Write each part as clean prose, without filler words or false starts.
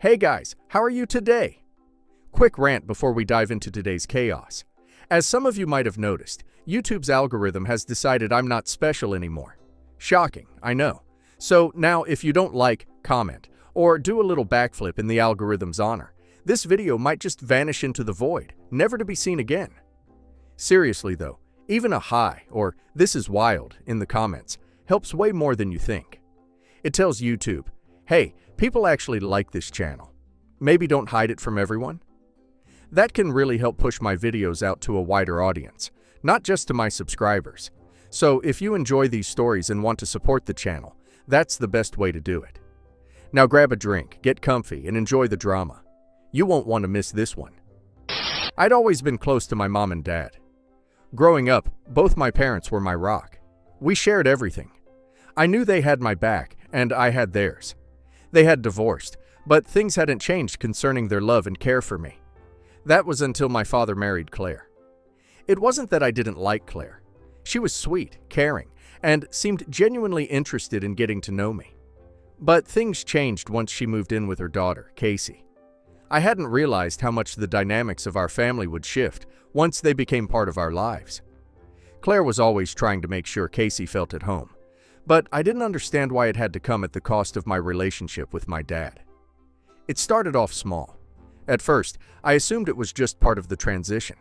Hey guys, how are you today? Quick rant before we dive into today's chaos. As some of you might have noticed, YouTube's algorithm has decided I'm not special anymore. Shocking, I know. So now if you don't like, comment, or do a little backflip in the algorithm's honor, this video might just vanish into the void, never to be seen again. Seriously though, even a hi or "this is wild" in the comments helps way more than you think. It tells YouTube, hey, people actually like this channel. Maybe don't hide it from everyone. That can really help push my videos out to a wider audience, not just to my subscribers. So if you enjoy these stories and want to support the channel, that's the best way to do it. Now grab a drink, get comfy, and enjoy the drama. You won't want to miss this one. I'd always been close to my mom and dad. Growing up, both my parents were my rock. We shared everything. I knew they had my back, and I had theirs. They had divorced, but things hadn't changed concerning their love and care for me. That was until my father married Claire. It wasn't that I didn't like Claire. She was sweet, caring, and seemed genuinely interested in getting to know me. But things changed once she moved in with her daughter, Casey. I hadn't realized how much the dynamics of our family would shift once they became part of our lives. Claire was always trying to make sure Casey felt at home, but I didn't understand why it had to come at the cost of my relationship with my dad. It started off small. At first, I assumed it was just part of the transition.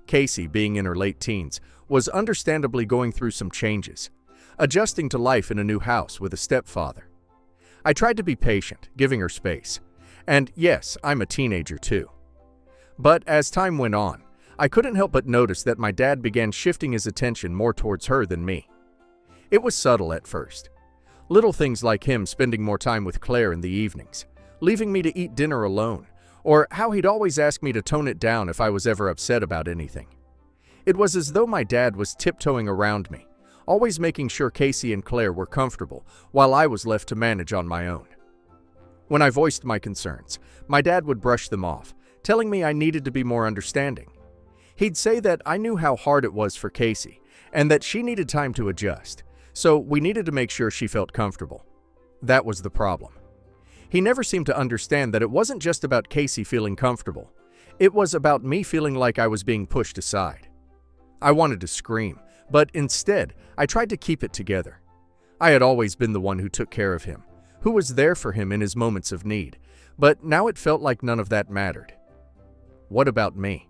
Casey, being in her late teens, was understandably going through some changes, adjusting to life in a new house with a stepfather. I tried to be patient, giving her space. And yes, I'm a teenager too. But as time went on, I couldn't help but notice that my dad began shifting his attention more towards her than me. It was subtle at first. Little things like him spending more time with Claire in the evenings, leaving me to eat dinner alone, or how he'd always ask me to tone it down if I was ever upset about anything. It was as though my dad was tiptoeing around me, always making sure Casey and Claire were comfortable while I was left to manage on my own. When I voiced my concerns, my dad would brush them off, telling me I needed to be more understanding. He'd say that I knew how hard it was for Casey and that she needed time to adjust, so we needed to make sure she felt comfortable. That was the problem. He never seemed to understand that it wasn't just about Casey feeling comfortable. It was about me feeling like I was being pushed aside. I wanted to scream, but instead, I tried to keep it together. I had always been the one who took care of him, who was there for him in his moments of need, but now it felt like none of that mattered. What about me?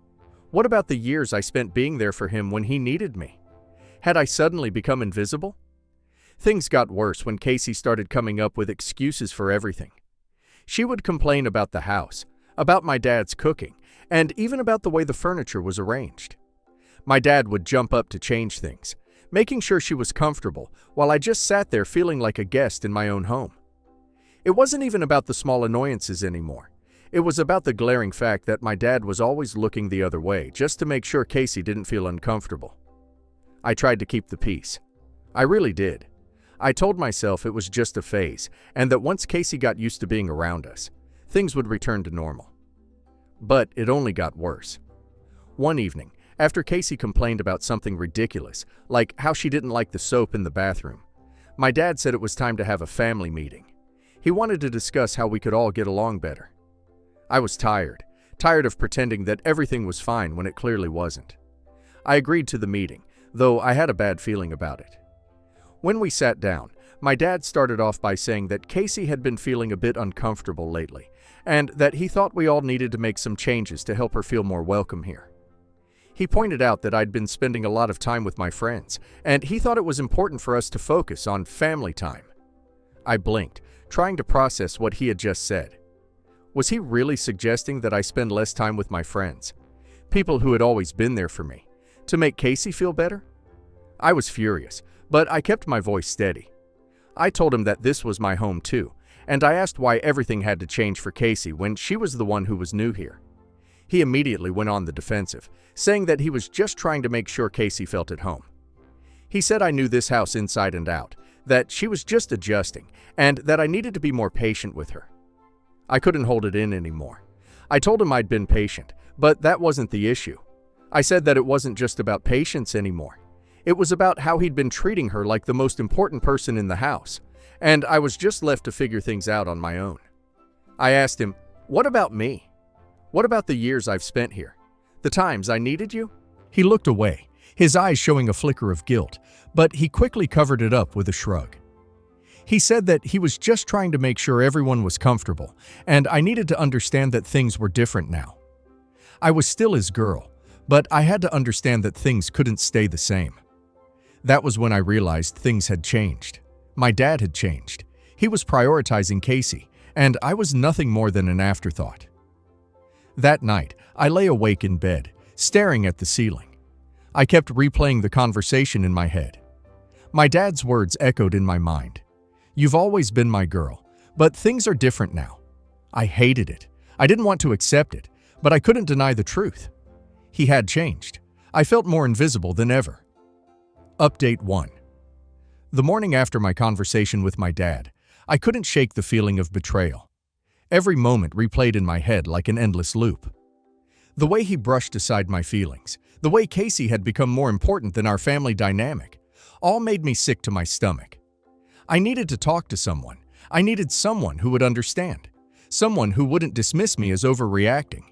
What about the years I spent being there for him when he needed me? Had I suddenly become invisible? Things got worse when Casey started coming up with excuses for everything. She would complain about the house, about my dad's cooking, and even about the way the furniture was arranged. My dad would jump up to change things, making sure she was comfortable while I just sat there feeling like a guest in my own home. It wasn't even about the small annoyances anymore. It was about the glaring fact that my dad was always looking the other way just to make sure Casey didn't feel uncomfortable. I tried to keep the peace. I really did. I told myself it was just a phase and that once Casey got used to being around us, things would return to normal. But it only got worse. One evening, after Casey complained about something ridiculous, like how she didn't like the soap in the bathroom, my dad said it was time to have a family meeting. He wanted to discuss how we could all get along better. I was tired of pretending that everything was fine when it clearly wasn't. I agreed to the meeting, though I had a bad feeling about it. When we sat down, my dad started off by saying that Casey had been feeling a bit uncomfortable lately, and that he thought we all needed to make some changes to help her feel more welcome here. He pointed out that I'd been spending a lot of time with my friends, and he thought it was important for us to focus on family time. I blinked, trying to process what he had just said. Was he really suggesting that I spend less time with my friends, people who had always been there for me, to make Casey feel better? I was furious, but I kept my voice steady. I told him that this was my home too, and I asked why everything had to change for Casey when she was the one who was new here. He immediately went on the defensive, saying that he was just trying to make sure Casey felt at home. He said I knew this house inside and out, that she was just adjusting, and that I needed to be more patient with her. I couldn't hold it in anymore. I told him I'd been patient, but that wasn't the issue. I said that it wasn't just about patience anymore. It was about how he'd been treating her like the most important person in the house, and I was just left to figure things out on my own. I asked him, "What about me? What about the years I've spent here? The times I needed you?" He looked away, his eyes showing a flicker of guilt, but he quickly covered it up with a shrug. He said that he was just trying to make sure everyone was comfortable, and I needed to understand that things were different now. I was still his girl, but I had to understand that things couldn't stay the same. That was when I realized things had changed. My dad had changed. He was prioritizing Casey, and I was nothing more than an afterthought. That night, I lay awake in bed, staring at the ceiling. I kept replaying the conversation in my head. My dad's words echoed in my mind. "You've always been my girl, but things are different now." I hated it. I didn't want to accept it, but I couldn't deny the truth. He had changed. I felt more invisible than ever. Update 1. The morning after my conversation with my dad, I couldn't shake the feeling of betrayal. Every moment replayed in my head like an endless loop. The way he brushed aside my feelings, the way Casey had become more important than our family dynamic, all made me sick to my stomach. I needed to talk to someone. I needed someone who would understand. Someone who wouldn't dismiss me as overreacting.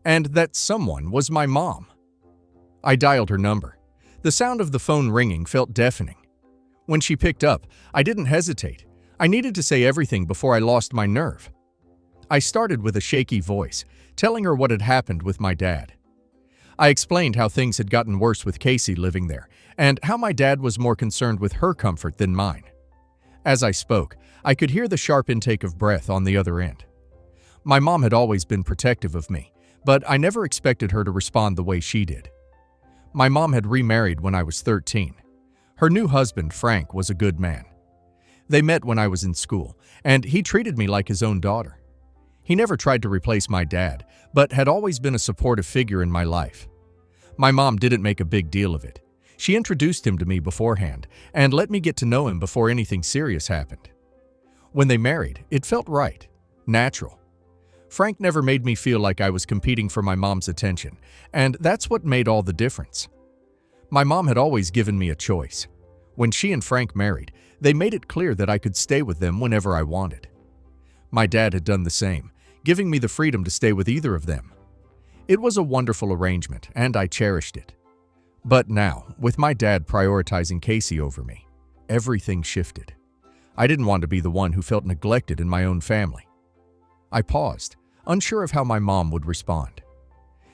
And that someone was my mom. I dialed her number. The sound of the phone ringing felt deafening. When she picked up, I didn't hesitate. I needed to say everything before I lost my nerve. I started with a shaky voice, telling her what had happened with my dad. I explained how things had gotten worse with Casey living there, and how my dad was more concerned with her comfort than mine. As I spoke, I could hear the sharp intake of breath on the other end. My mom had always been protective of me, but I never expected her to respond the way she did. My mom had remarried when I was 13. Her new husband, Frank, was a good man. They met when I was in school, and he treated me like his own daughter. He never tried to replace my dad, but had always been a supportive figure in my life. My mom didn't make a big deal of it. She introduced him to me beforehand and let me get to know him before anything serious happened. When they married, it felt right, natural. Frank never made me feel like I was competing for my mom's attention, and that's what made all the difference. My mom had always given me a choice. When she and Frank married, they made it clear that I could stay with them whenever I wanted. My dad had done the same, giving me the freedom to stay with either of them. It was a wonderful arrangement, and I cherished it. But now, with my dad prioritizing Casey over me, everything shifted. I didn't want to be the one who felt neglected in my own family. I paused, unsure of how my mom would respond.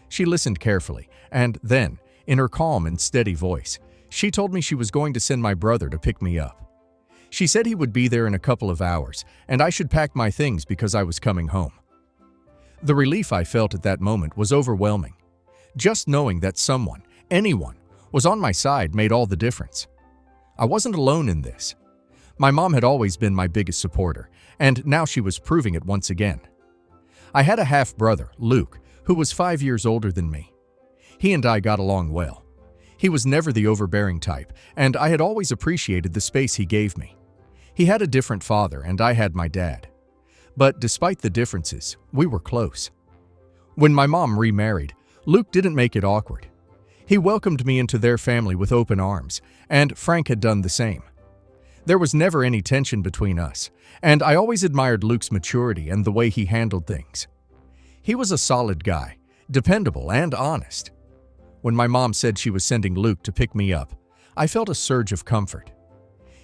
She listened carefully, and then, in her calm and steady voice, she told me she was going to send my brother to pick me up. She said he would be there in a couple of hours, and I should pack my things because I was coming home. The relief I felt at that moment was overwhelming. Just knowing that someone, anyone, was on my side made all the difference. I wasn't alone in this. My mom had always been my biggest supporter, and now she was proving it once again. I had a half-brother, Luke, who was 5 years older than me. He and I got along well. He was never the overbearing type, and I had always appreciated the space he gave me. He had a different father, and I had my dad. But despite the differences, we were close. When my mom remarried, Luke didn't make it awkward. He welcomed me into their family with open arms, and Frank had done the same. There was never any tension between us, and I always admired Luke's maturity and the way he handled things. He was a solid guy, dependable and honest. When my mom said she was sending Luke to pick me up, I felt a surge of comfort.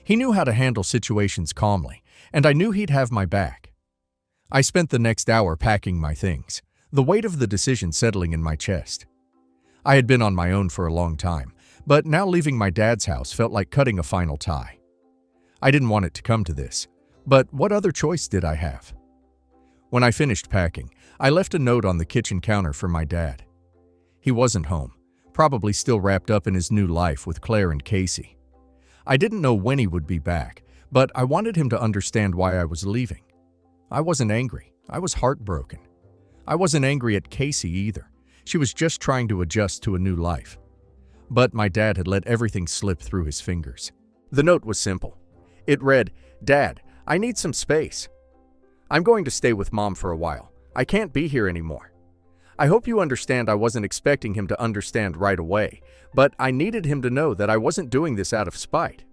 He knew how to handle situations calmly, and I knew he'd have my back. I spent the next hour packing my things, the weight of the decision settling in my chest. I had been on my own for a long time, but now leaving my dad's house felt like cutting a final tie. I didn't want it to come to this, but what other choice did I have? When I finished packing, I left a note on the kitchen counter for my dad. He wasn't home, probably still wrapped up in his new life with Clare and Casey. I didn't know when he would be back, but I wanted him to understand why I was leaving. I wasn't angry. I was heartbroken. I wasn't angry at Casey either. She was just trying to adjust to a new life. But my dad had let everything slip through his fingers. The note was simple. It read, "Dad, I need some space. I'm going to stay with Mom for a while. I can't be here anymore. I hope you understand I wasn't expecting him to understand right away, but I needed him to know that I wasn't doing this out of spite.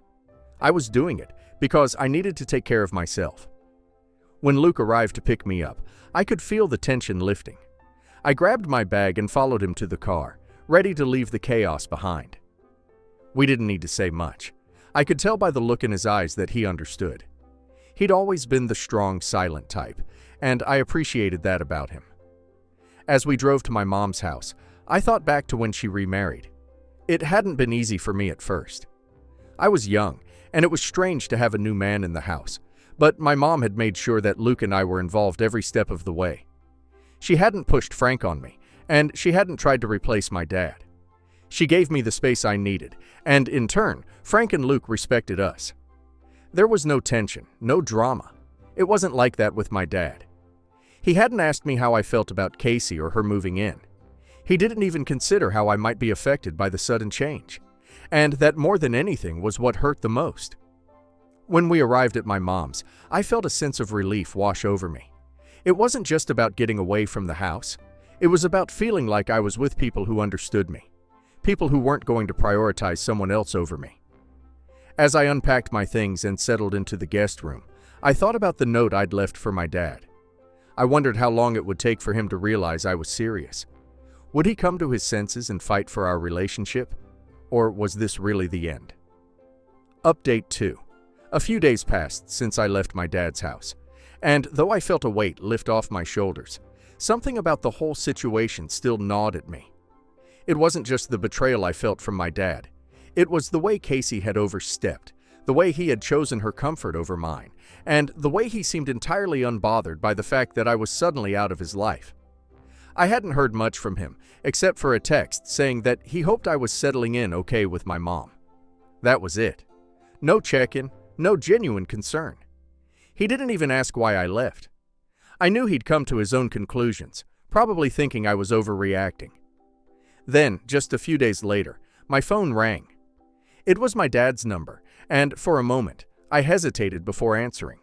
I was doing it because I needed to take care of myself." When Luke arrived to pick me up, I could feel the tension lifting. I grabbed my bag and followed him to the car, ready to leave the chaos behind. We didn't need to say much. I could tell by the look in his eyes that he understood. He'd always been the strong, silent type, and I appreciated that about him. As we drove to my mom's house, I thought back to when she remarried. It hadn't been easy for me at first. I was young, and it was strange to have a new man in the house, but my mom had made sure that Luke and I were involved every step of the way. She hadn't pushed Frank on me, and she hadn't tried to replace my dad. She gave me the space I needed, and in turn, Frank and Luke respected us. There was no tension, no drama. It wasn't like that with my dad. He hadn't asked me how I felt about Casey or her moving in. He didn't even consider how I might be affected by the sudden change. And that more than anything was what hurt the most. When we arrived at my mom's, I felt a sense of relief wash over me. It wasn't just about getting away from the house. It was about feeling like I was with people who understood me. People who weren't going to prioritize someone else over me. As I unpacked my things and settled into the guest room, I thought about the note I'd left for my dad. I wondered how long it would take for him to realize I was serious. Would he come to his senses and fight for our relationship? Or was this really the end? Update 2. A few days passed since I left my dad's house, and though I felt a weight lift off my shoulders, something about the whole situation still gnawed at me. It wasn't just the betrayal I felt from my dad. It was the way Casey had overstepped, the way he had chosen her comfort over mine, and the way he seemed entirely unbothered by the fact that I was suddenly out of his life. I hadn't heard much from him, except for a text saying that he hoped I was settling in okay with my mom. That was it. No check-in, no genuine concern. He didn't even ask why I left. I knew he'd come to his own conclusions, probably thinking I was overreacting. Then, just a few days later, my phone rang. It was my dad's number, and for a moment, I hesitated before answering.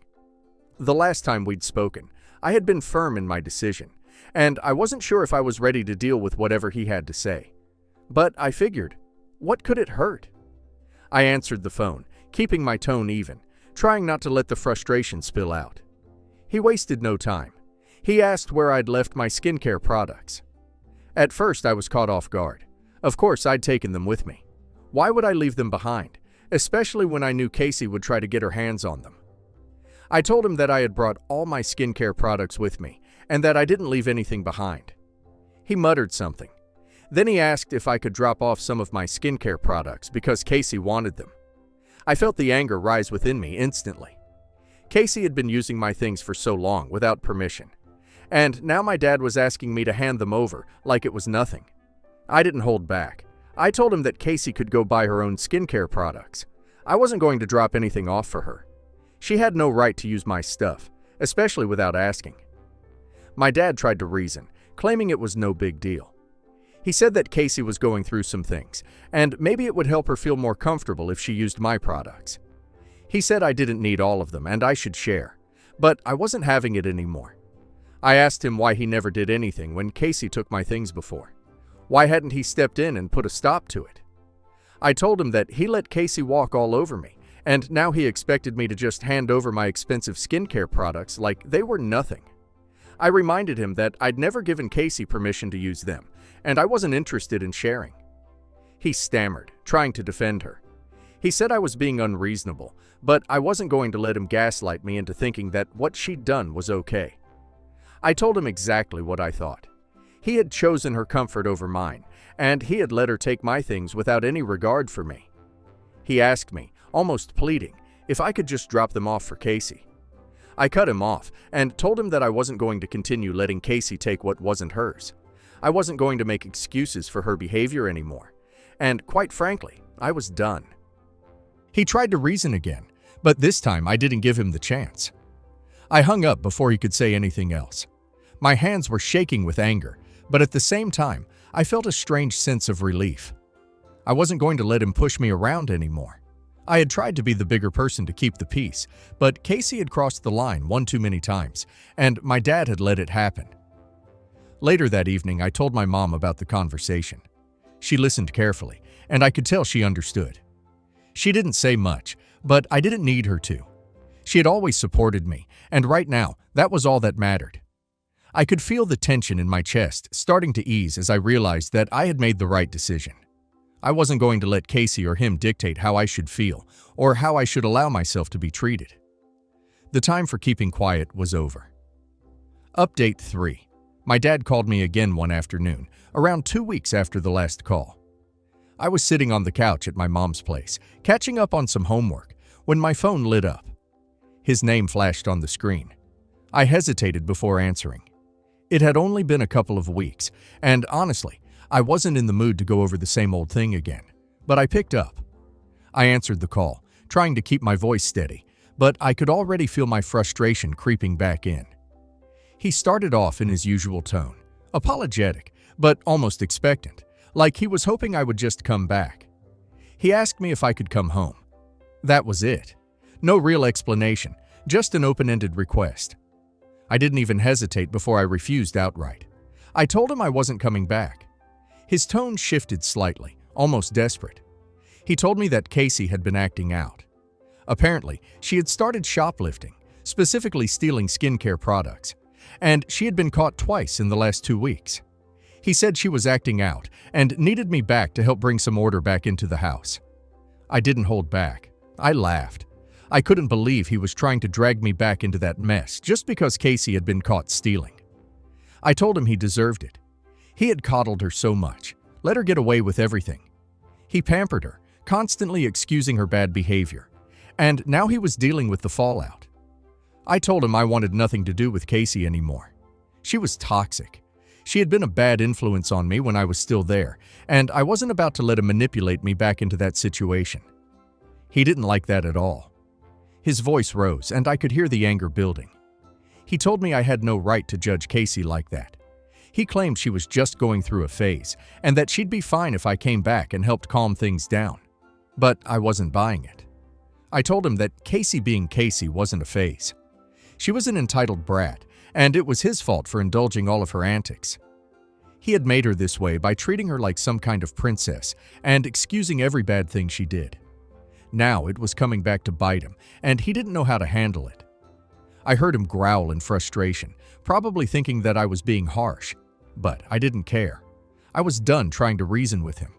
The last time we'd spoken, I had been firm in my decision, and I wasn't sure if I was ready to deal with whatever he had to say. But I figured, what could it hurt? I answered the phone, keeping my tone even, trying not to let the frustration spill out. He wasted no time. He asked where I'd left my skincare products. At first, I was caught off guard. Of course, I'd taken them with me. Why would I leave them behind, especially when I knew Casey would try to get her hands on them? I told him that I had brought all my skincare products with me, and that I didn't leave anything behind. He muttered something. Then he asked if I could drop off some of my skincare products because Casey wanted them. I felt the anger rise within me instantly. Casey had been using my things for so long without permission, and now my dad was asking me to hand them over like it was nothing. I didn't hold back. I told him that Casey could go buy her own skincare products. I wasn't going to drop anything off for her. She had no right to use my stuff, especially without asking. My dad tried to reason, claiming it was no big deal. He said that Casey was going through some things, and maybe it would help her feel more comfortable if she used my products. He said I didn't need all of them and I should share, but I wasn't having it anymore. I asked him why he never did anything when Casey took my things before. Why hadn't he stepped in and put a stop to it? I told him that he let Casey walk all over me, and now he expected me to just hand over my expensive skincare products like they were nothing. I reminded him that I'd never given Casey permission to use them, and I wasn't interested in sharing. He stammered, trying to defend her. He said I was being unreasonable, but I wasn't going to let him gaslight me into thinking that what she'd done was okay. I told him exactly what I thought. He had chosen her comfort over mine, and he had let her take my things without any regard for me. He asked me, almost pleading, if I could just drop them off for Casey. I cut him off and told him that I wasn't going to continue letting Casey take what wasn't hers. I wasn't going to make excuses for her behavior anymore. And quite frankly, I was done. He tried to reason again, but this time I didn't give him the chance. I hung up before he could say anything else. My hands were shaking with anger, but at the same time, I felt a strange sense of relief. I wasn't going to let him push me around anymore. I had tried to be the bigger person to keep the peace, but Casey had crossed the line one too many times, and my dad had let it happen. Later that evening, I told my mom about the conversation. She listened carefully, and I could tell she understood. She didn't say much, but I didn't need her to. She had always supported me, and right now, That was all that mattered. I could feel the tension in my chest starting to ease as I realized that I had made the right decision. I wasn't going to let Casey or him dictate how I should feel or how I should allow myself to be treated. The time for keeping quiet was over. Update 3. My dad called me again one afternoon, around 2 weeks after the last call. I was sitting on the couch at my mom's place, catching up on some homework, when my phone lit up. His name flashed on the screen. I hesitated before answering. It had only been a couple of weeks, and honestly, I wasn't in the mood to go over the same old thing again, but I picked up. I answered the call, trying to keep my voice steady, but I could already feel my frustration creeping back in. He started off in his usual tone, apologetic, but almost expectant, like he was hoping I would just come back. He asked me if I could come home. That was it. No real explanation, just an open-ended request. I didn't even hesitate before I refused outright. I told him I wasn't coming back. His tone shifted slightly, almost desperate. He told me that Casey had been acting out. Apparently, she had started shoplifting, specifically stealing skincare products, and she had been caught twice in the last 2 weeks. He said she was acting out and needed me back to help bring some order back into the house. I didn't hold back. I laughed. I couldn't believe he was trying to drag me back into that mess just because Casey had been caught stealing. I told him he deserved it. He had coddled her so much, let her get away with everything. He pampered her, constantly excusing her bad behavior, and now he was dealing with the fallout. I told him I wanted nothing to do with Casey anymore. She was toxic. She had been a bad influence on me when I was still there, and I wasn't about to let him manipulate me back into that situation. He didn't like that at all. His voice rose, and I could hear the anger building. He told me I had no right to judge Casey like that. He claimed she was just going through a phase, and that she'd be fine if I came back and helped calm things down. But I wasn't buying it. I told him that Casey being Casey wasn't a phase. She was an entitled brat, and it was his fault for indulging all of her antics. He had made her this way by treating her like some kind of princess and excusing every bad thing she did. Now it was coming back to bite him, and he didn't know how to handle it. I heard him growl in frustration, probably thinking that I was being harsh, but I didn't care. I was done trying to reason with him.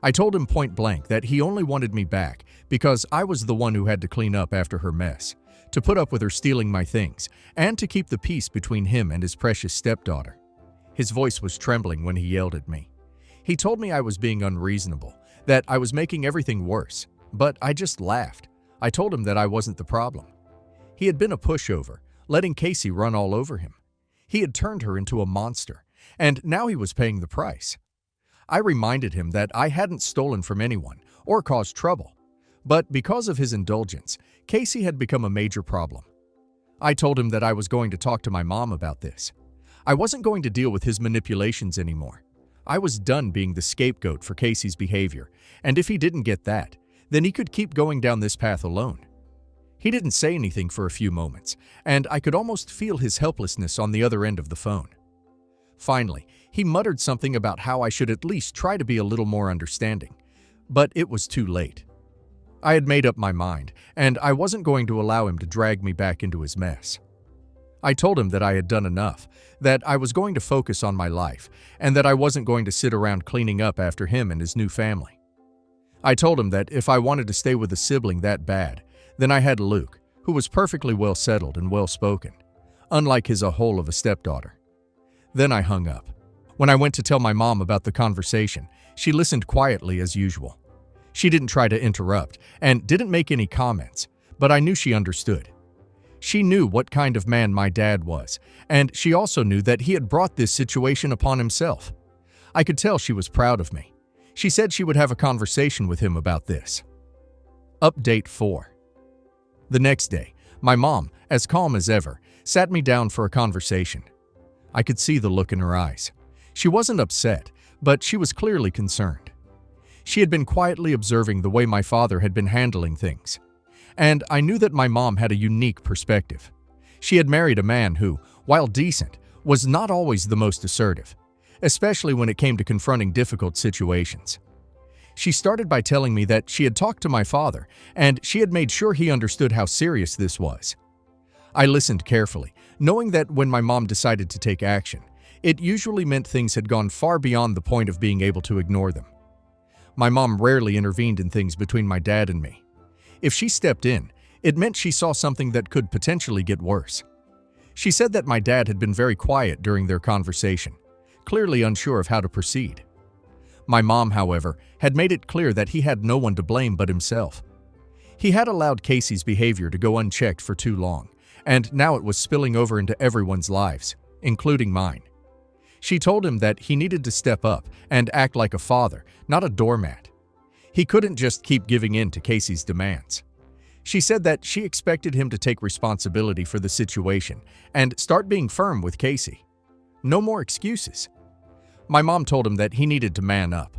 I told him point blank that he only wanted me back because I was the one who had to clean up after her mess, to put up with her stealing my things, and to keep the peace between him and his precious stepdaughter. His voice was trembling when he yelled at me. He told me I was being unreasonable, that I was making everything worse, but I just laughed. I told him that I wasn't the problem. He had been a pushover, letting Casey run all over him. He had turned her into a monster, and now he was paying the price. I reminded him that I hadn't stolen from anyone or caused trouble, but because of his indulgence, Casey had become a major problem. I told him that I was going to talk to my mom about this. I wasn't going to deal with his manipulations anymore. I was done being the scapegoat for Casey's behavior, and if he didn't get that, then he could keep going down this path alone. He didn't say anything for a few moments, and I could almost feel his helplessness on the other end of the phone. Finally, he muttered something about how I should at least try to be a little more understanding, but it was too late. I had made up my mind, and I wasn't going to allow him to drag me back into his mess. I told him that I had done enough, that I was going to focus on my life, and that I wasn't going to sit around cleaning up after him and his new family. I told him that if I wanted to stay with a sibling that bad, then I had Luke, who was perfectly well settled and well spoken, unlike his a-hole of a stepdaughter. Then I hung up. When I went to tell my mom about the conversation, she listened quietly as usual. She didn't try to interrupt and didn't make any comments, but I knew she understood. She knew what kind of man my dad was, and she also knew that he had brought this situation upon himself. I could tell she was proud of me. She said she would have a conversation with him about this. Update 4. The next day, my mom, as calm as ever, sat me down for a conversation. I could see the look in her eyes. She wasn't upset, but she was clearly concerned. She had been quietly observing the way my father had been handling things. And I knew that my mom had a unique perspective. She had married a man who, while decent, was not always the most assertive, especially when it came to confronting difficult situations. She started by telling me that she had talked to my father, and she had made sure he understood how serious this was. I listened carefully, knowing that when my mom decided to take action, it usually meant things had gone far beyond the point of being able to ignore them. My mom rarely intervened in things between my dad and me. If she stepped in, it meant she saw something that could potentially get worse. She said that my dad had been very quiet during their conversation, clearly unsure of how to proceed. My mom, however, had made it clear that he had no one to blame but himself. He had allowed Casey's behavior to go unchecked for too long, and now it was spilling over into everyone's lives, including mine. She told him that he needed to step up and act like a father, not a doormat. He couldn't just keep giving in to Casey's demands. She said that she expected him to take responsibility for the situation and start being firm with Casey. No more excuses. My mom told him that he needed to man up.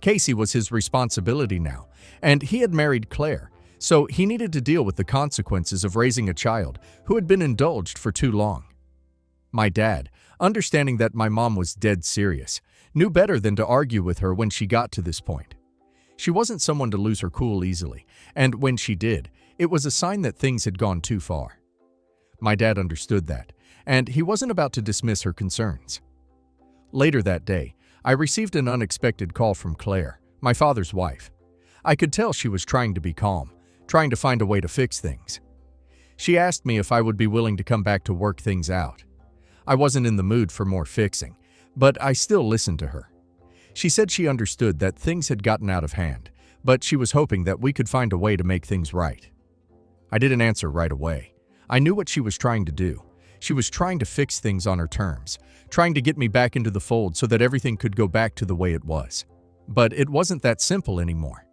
Casey was his responsibility now, and he had married Clare, so he needed to deal with the consequences of raising a child who had been indulged for too long. My dad, understanding that my mom was dead serious, knew better than to argue with her when she got to this point. She wasn't someone to lose her cool easily, and when she did, it was a sign that things had gone too far. My dad understood that, and he wasn't about to dismiss her concerns. Later that day, I received an unexpected call from Clare, my father's wife. I could tell she was trying to be calm, trying to find a way to fix things. She asked me if I would be willing to come back to work things out. I wasn't in the mood for more fixing, but I still listened to her. She said she understood that things had gotten out of hand, but she was hoping that we could find a way to make things right. I didn't answer right away. I knew what she was trying to do. She was trying to fix things on her terms, trying to get me back into the fold so that everything could go back to the way it was. But it wasn't that simple anymore.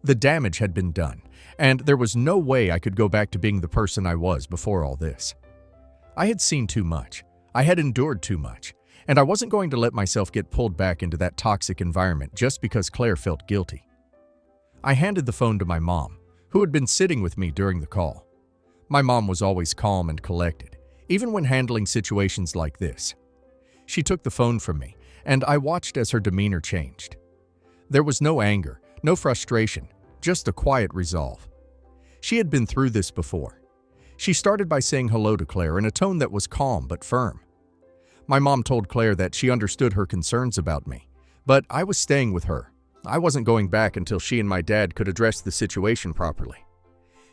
The damage had been done, and there was no way I could go back to being the person I was before all this. I had seen too much. I had endured too much, and I wasn't going to let myself get pulled back into that toxic environment just because Clare felt guilty. I handed the phone to my mom, who had been sitting with me during the call. My mom was always calm and collected, even when handling situations like this. She took the phone from me, and I watched as her demeanor changed. There was no anger, no frustration, just a quiet resolve. She had been through this before. She started by saying hello to Clare in a tone that was calm but firm. My mom told Clare that she understood her concerns about me, but I was staying with her. I wasn't going back until she and my dad could address the situation properly.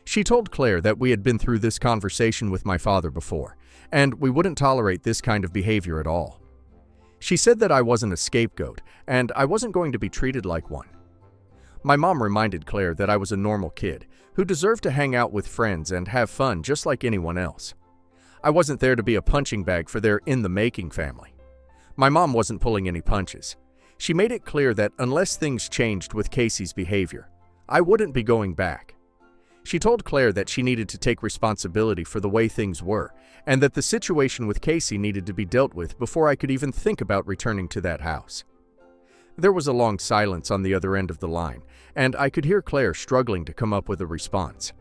She told Clare that we had been through this conversation with my father before, and we wouldn't tolerate this kind of behavior at all. She said that I wasn't a scapegoat, and I wasn't going to be treated like one. My mom reminded Clare that I was a normal kid who deserved to hang out with friends and have fun just like anyone else. I wasn't there to be a punching bag for their in-the-making family. My mom wasn't pulling any punches. She made it clear that unless things changed with Casey's behavior, I wouldn't be going back. She told Clare that she needed to take responsibility for the way things were, and that the situation with Casey needed to be dealt with before I could even think about returning to that house. There was a long silence on the other end of the line, and I could hear Clare struggling to come up with a response.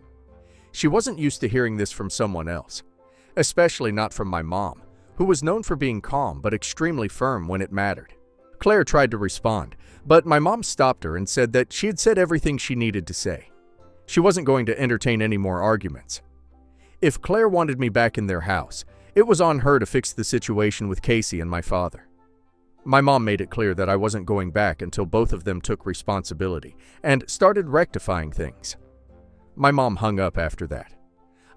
She wasn't used to hearing this from someone else, especially not from my mom, who was known for being calm but extremely firm when it mattered. Clare tried to respond, but my mom stopped her and said that she had said everything she needed to say. She wasn't going to entertain any more arguments. If Clare wanted me back in their house, it was on her to fix the situation with Casey and my father. My mom made it clear that I wasn't going back until both of them took responsibility and started rectifying things. My mom hung up after that.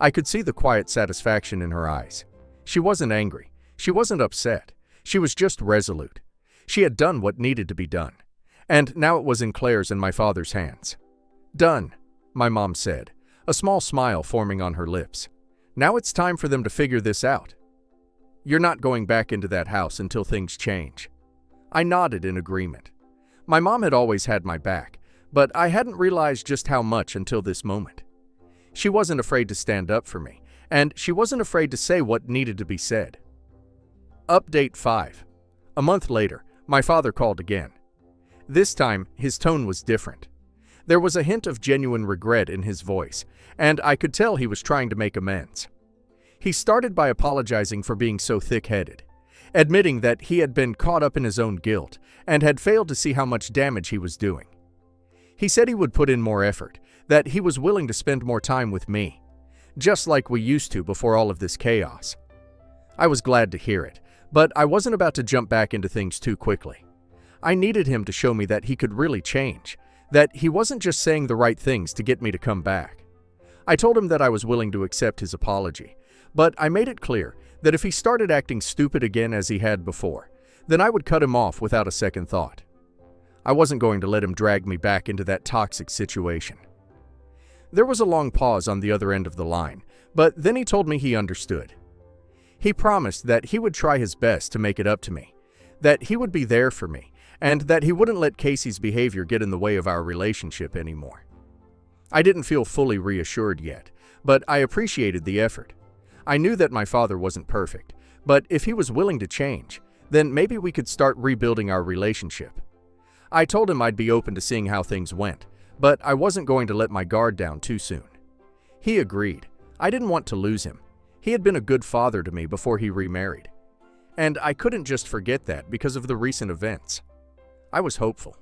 I could see the quiet satisfaction in her eyes. She wasn't angry. She wasn't upset. She was just resolute. She had done what needed to be done, and now it was in Clare's and my father's hands. "Done," my mom said, a small smile forming on her lips. "Now it's time for them to figure this out. You're not going back into that house until things change." I nodded in agreement. My mom had always had my back, but I hadn't realized just how much until this moment. She wasn't afraid to stand up for me, and she wasn't afraid to say what needed to be said. Update 5. A month later, my father called again. This time, his tone was different. There was a hint of genuine regret in his voice, and I could tell he was trying to make amends. He started by apologizing for being so thick-headed, admitting that he had been caught up in his own guilt and had failed to see how much damage he was doing. He said he would put in more effort, that he was willing to spend more time with me, just like we used to before all of this chaos. I was glad to hear it, but I wasn't about to jump back into things too quickly. I needed him to show me that he could really change, that he wasn't just saying the right things to get me to come back. I told him that I was willing to accept his apology, but I made it clear that if he started acting stupid again as he had before, then I would cut him off without a second thought. I wasn't going to let him drag me back into that toxic situation. There was a long pause on the other end of the line, but then he told me he understood. He promised that he would try his best to make it up to me, that he would be there for me, and that he wouldn't let Casey's behavior get in the way of our relationship anymore. I didn't feel fully reassured yet, but I appreciated the effort. I knew that my father wasn't perfect, but if he was willing to change, then maybe we could start rebuilding our relationship. I told him I'd be open to seeing how things went, but I wasn't going to let my guard down too soon. He agreed. I didn't want to lose him. He had been a good father to me before he remarried. And I couldn't just forget that because of the recent events. I was hopeful.